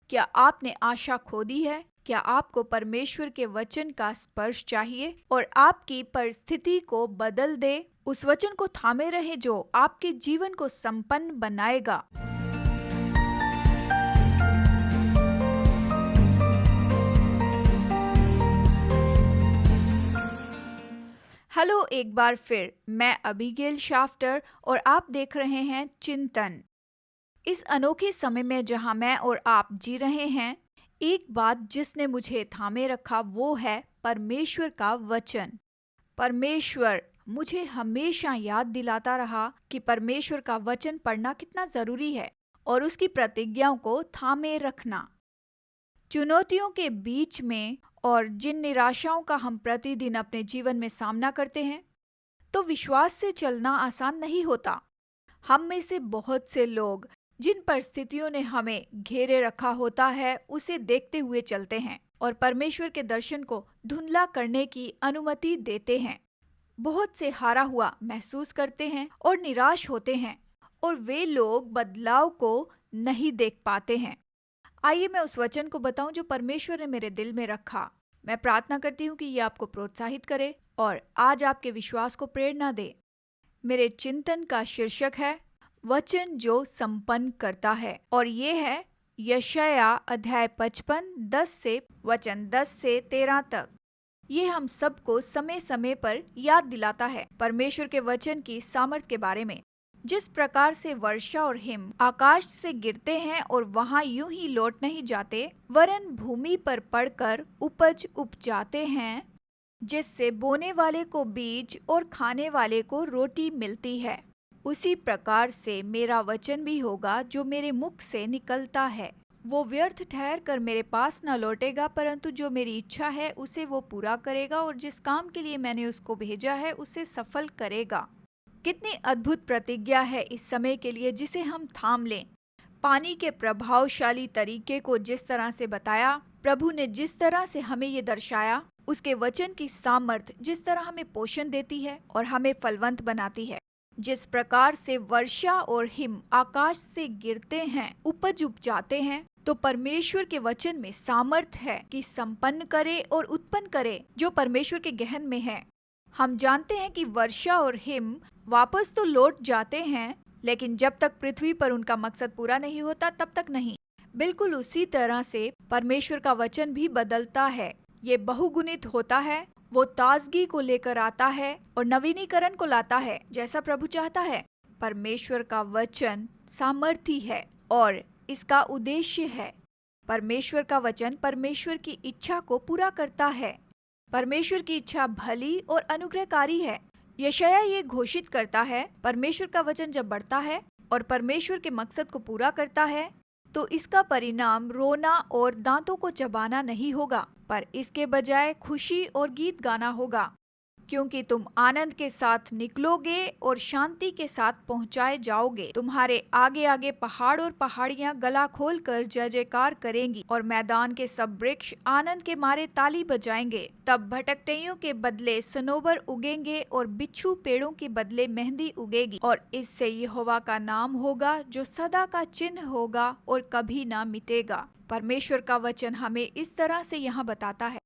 क्या आपने आशा खो दी है? क्या आपको परमेश्वर के वचन का स्पर्श चाहिए और आपकी परिस्थिति को बदल दे? उस वचन को थामे रहे जो आपके जीवन को संपन्न बनाएगा। हेलो, एक बार फिर मैं अबीगेल शाफ्टर और आप देख रहे हैं चिंतन। इस अनोखे समय में जहां मैं और आप जी रहे हैं, एक बात जिसने मुझे थामे रखा वो है परमेश्वर का वचन। परमेश्वर मुझे हमेशा याद दिलाता रहा कि परमेश्वर का वचन पढ़ना कितना जरूरी है और उसकी प्रतिज्ञाओं को थामे रखना। चुनौतियों के बीच में और जिन निराशाओं का हम प्रतिदिन अपने जीवन में सामना करते हैं, तो विश्वास से चलना आसान नहीं होता। हम में से बहुत से लोग जिन परिस्थितियों ने हमें घेरे रखा होता है उसे देखते हुए चलते हैं और परमेश्वर के दर्शन को धुंधला करने की अनुमति देते हैं। बहुत से हारा हुआ महसूस करते हैं और निराश होते हैं और वे लोग बदलाव को नहीं देख पाते हैं। आइए मैं उस वचन को बताऊं जो परमेश्वर ने मेरे दिल में रखा। मैं प्रार्थना करती हूँ कि ये आपको प्रोत्साहित करे और आज आपके विश्वास को प्रेरणा दे। मेरे चिंतन का शीर्षक है वचन जो संपन्न करता है और ये है यशाया अध्याय 55 10 से 13 तक। ये हम सबको समय समय पर याद दिलाता है परमेश्वर के वचन की सामर्थ के बारे में। जिस प्रकार से वर्षा और हिम आकाश से गिरते हैं और वहां यूं ही लौट नहीं जाते, वरन भूमि पर पड़कर उपज उपजाते हैं, जिससे बोने वाले को बीज और खाने वाले को रोटी मिलती है, उसी प्रकार से मेरा वचन भी होगा जो मेरे मुख से निकलता है। वो व्यर्थ ठहर कर मेरे पास न लौटेगा, परंतु जो मेरी इच्छा है उसे वो पूरा करेगा और जिस काम के लिए मैंने उसको भेजा है उसे सफल करेगा। कितनी अद्भुत प्रतिज्ञा है इस समय के लिए जिसे हम थाम लें। पानी के प्रभावशाली तरीके को जिस तरह से बताया, प्रभु ने जिस तरह से हमें ये दर्शाया, उसके वचन की सामर्थ जिस तरह हमें पोषण देती है और हमें फलवंत बनाती है। जिस प्रकार से वर्षा और हिम आकाश से गिरते हैं, उपज उपजाते हैं, तो परमेश्वर के वचन में सामर्थ है कि संपन्न करे और उत्पन्न करे जो परमेश्वर के गहन में है। हम जानते हैं कि वर्षा और हिम वापस तो लौट जाते हैं, लेकिन जब तक पृथ्वी पर उनका मकसद पूरा नहीं होता तब तक नहीं। बिल्कुल उसी तरह से परमेश्वर का वचन भी बदलता है। ये बहुगुणित होता है। वो ताजगी को लेकर आता है और नवीनीकरण को लाता है जैसा प्रभु चाहता है। परमेश्वर का वचन सामर्थी है और इसका उद्देश्य है। परमेश्वर का वचन परमेश्वर की इच्छा को पूरा करता है। परमेश्वर की इच्छा भली और अनुग्रहकारी है। यशाया ये घोषित करता है, परमेश्वर का वचन जब बढ़ता है और परमेश्वर के मकसद को पूरा करता है, तो इसका परिणाम रोना और दांतों को चबाना नहीं होगा, पर इसके बजाय खुशी और गीत गाना होगा, क्योंकि तुम आनंद के साथ निकलोगे और शांति के साथ पहुंचाए जाओगे। तुम्हारे आगे आगे पहाड़ और पहाड़ियां गला खोल कर जय जयकार करेंगी और मैदान के सब वृक्ष आनंद के मारे ताली बजाएंगे। तब भटकइयों के बदले सनोबर उगेंगे और बिच्छू पेड़ों के बदले मेहंदी उगेगी, और इससे यहोवा का नाम होगा जो सदा का चिन्ह होगा और कभी ना मिटेगा। परमेश्वर का वचन हमें इस तरह से यहाँ बताता है,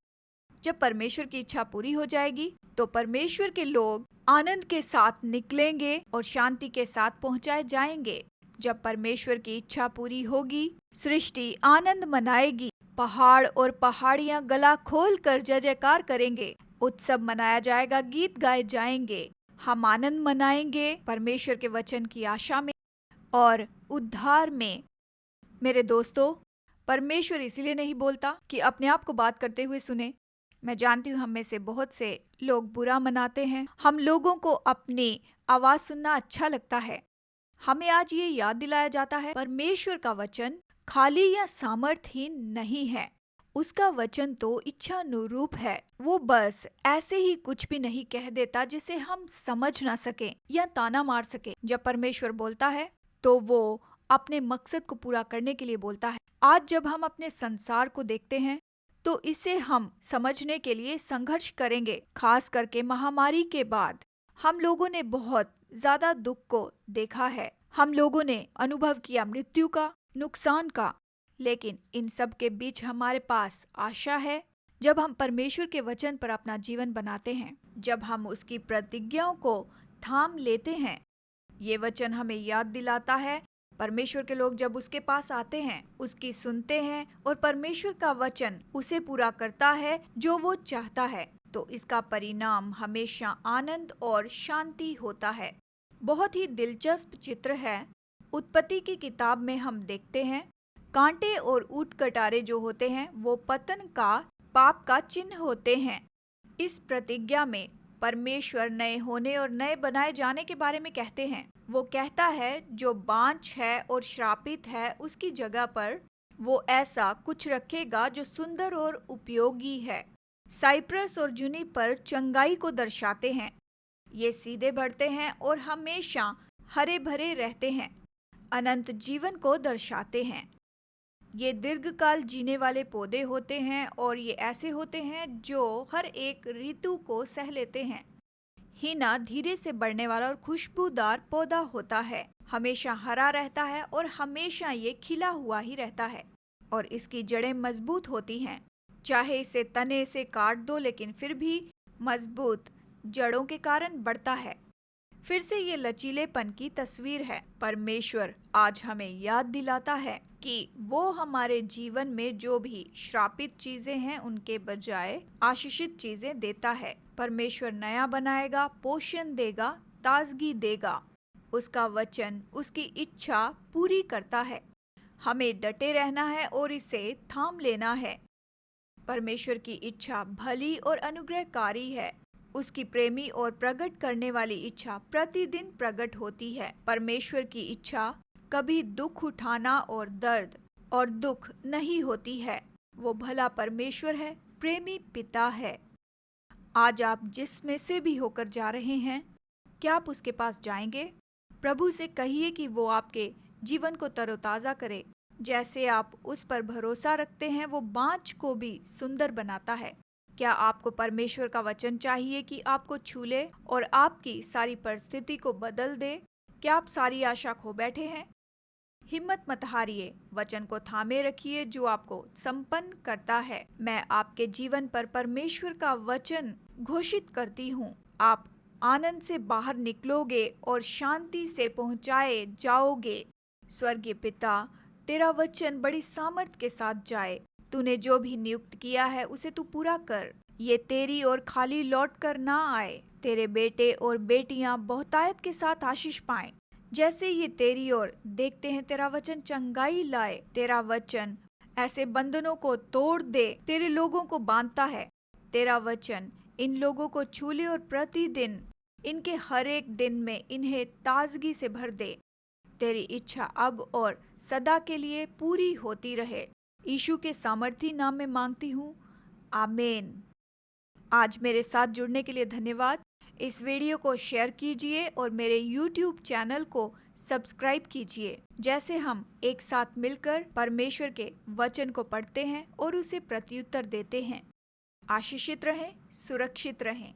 जब परमेश्वर की इच्छा पूरी हो जाएगी तो परमेश्वर के लोग आनंद के साथ निकलेंगे और शांति के साथ पहुंचाए जाएंगे। जब परमेश्वर की इच्छा पूरी होगी, सृष्टि आनंद मनाएगी, पहाड़ और पहाड़ियां गला खोल कर जय जयकार करेंगे, उत्सव मनाया जाएगा, गीत गाए जाएंगे। हम आनंद मनाएंगे परमेश्वर के वचन की आशा में और उद्धार में। मेरे दोस्तों, परमेश्वर इसीलिए नहीं बोलता कि अपने आप को बात करते हुए सुने। मैं जानती हूँ हम में से बहुत से लोग बुरा मनाते हैं। हम लोगों को अपनी आवाज सुनना अच्छा लगता है। हमें आज ये याद दिलाया जाता है, परमेश्वर का वचन खाली या सामर्थहीन नहीं है। उसका वचन तो इच्छानुरूप है। वो बस ऐसे ही कुछ भी नहीं कह देता जिसे हम समझ ना सके या ताना मार सके। जब परमेश्वर बोलता है तो वो अपने मकसद को पूरा करने के लिए बोलता है। आज जब हम अपने संसार को देखते हैं तो इसे हम समझने के लिए संघर्ष करेंगे। खास करके महामारी के बाद हम लोगों ने बहुत ज्यादा दुख को देखा है। हम लोगों ने अनुभव किया मृत्यु का, नुकसान का। लेकिन इन सब के बीच हमारे पास आशा है। जब हम परमेश्वर के वचन पर अपना जीवन बनाते हैं, जब हम उसकी प्रतिज्ञाओं को थाम लेते हैं, ये वचन हमें याद दिलाता है परमेश्वर के लोग जब उसके पास आते हैं, उसकी सुनते हैं और परमेश्वर का वचन उसे पूरा करता है जो वो चाहता है, तो इसका परिणाम हमेशा आनंद और शांति होता है। बहुत ही दिलचस्प चित्र है। उत्पत्ति की किताब में हम देखते हैं कांटे और ऊंट कटारे जो होते हैं वो पतन का, पाप का चिन्ह होते हैं। इस प्रतिज्ञा में परमेश्वर नए होने और नए बनाए जाने के बारे में कहते हैं। वो कहता है जो बांझ है और श्रापित है उसकी जगह पर वो ऐसा कुछ रखेगा जो सुंदर और उपयोगी है। साइप्रस और जुनिपर चंगाई को दर्शाते हैं। ये सीधे बढ़ते हैं और हमेशा हरे भरे रहते हैं, अनंत जीवन को दर्शाते हैं। ये दीर्घकाल जीने वाले पौधे होते हैं और ये ऐसे होते हैं जो हर एक ऋतु को सह लेते हैं। हीना धीरे से बढ़ने वाला और खुशबूदार पौधा होता है, हमेशा हरा रहता है और हमेशा ये खिला हुआ ही रहता है और इसकी जड़ें मजबूत होती हैं। चाहे इसे तने से काट दो लेकिन फिर भी मजबूत जड़ों के कारण बढ़ता है। फिर से ये लचीलेपन की तस्वीर है। परमेश्वर आज हमें याद दिलाता है कि वो हमारे जीवन में जो भी श्रापित चीजें हैं उनके बजाय आशीषित चीजें देता है। परमेश्वर नया बनाएगा, पोषण देगा, ताजगी देगा। उसका वचन उसकी इच्छा पूरी करता है। हमें डटे रहना है और इसे थाम लेना है। परमेश्वर की इच्छा भली और अनुग्रहकारी है। उसकी प्रेमी और प्रकट करने वाली इच्छा प्रतिदिन प्रकट होती है। परमेश्वर की इच्छा कभी दुख उठाना और दर्द और दुख नहीं होती है। वो भला परमेश्वर है, प्रेमी पिता है। आज आप जिसमें से भी होकर जा रहे हैं, क्या आप उसके पास जाएंगे? प्रभु से कहिए कि वो आपके जीवन को तरोताजा करे। जैसे आप उस पर भरोसा रखते हैं, वो बांझ को भी सुंदर बनाता है। क्या आपको परमेश्वर का वचन चाहिए कि आपको छू ले और आपकी सारी परिस्थिति को बदल दे? क्या आप सारी आशा खो बैठे हैं? हिम्मत मत हारिए, वचन को थामे रखिए जो आपको संपन्न करता है। मैं आपके जीवन पर परमेश्वर का वचन घोषित करती हूँ। आप आनंद से बाहर निकलोगे और शांति से पहुँचाए जाओगे। स्वर्गीय पिता, तेरा वचन बड़ी सामर्थ के साथ जाए। तूने जो भी नियुक्त किया है उसे तू पूरा कर। ये तेरी और खाली लौट कर ना आए। तेरे बेटे और बेटियां बहुतायत के साथ आशीष पाएं। जैसे ये तेरी ओर देखते हैं, तेरा वचन चंगाई लाए। तेरा वचन ऐसे बंधनों को तोड़ दे, तेरे लोगों को बांधता है। तेरा वचन इन लोगों को छू ले और प्रतिदिन इनके हर एक दिन में इन्हें ताजगी से भर दे। तेरी इच्छा अब और सदा के लिए पूरी होती रहे। यीशु के सामर्थी नाम में मांगती हूँ, आमीन। आज मेरे साथ जुड़ने के लिए धन्यवाद। इस वीडियो को शेयर कीजिए और मेरे YouTube चैनल को सब्सक्राइब कीजिए। जैसे हम एक साथ मिलकर परमेश्वर के वचन को पढ़ते हैं और उसे प्रत्युत्तर देते हैं। आशीषित रहें, सुरक्षित रहें।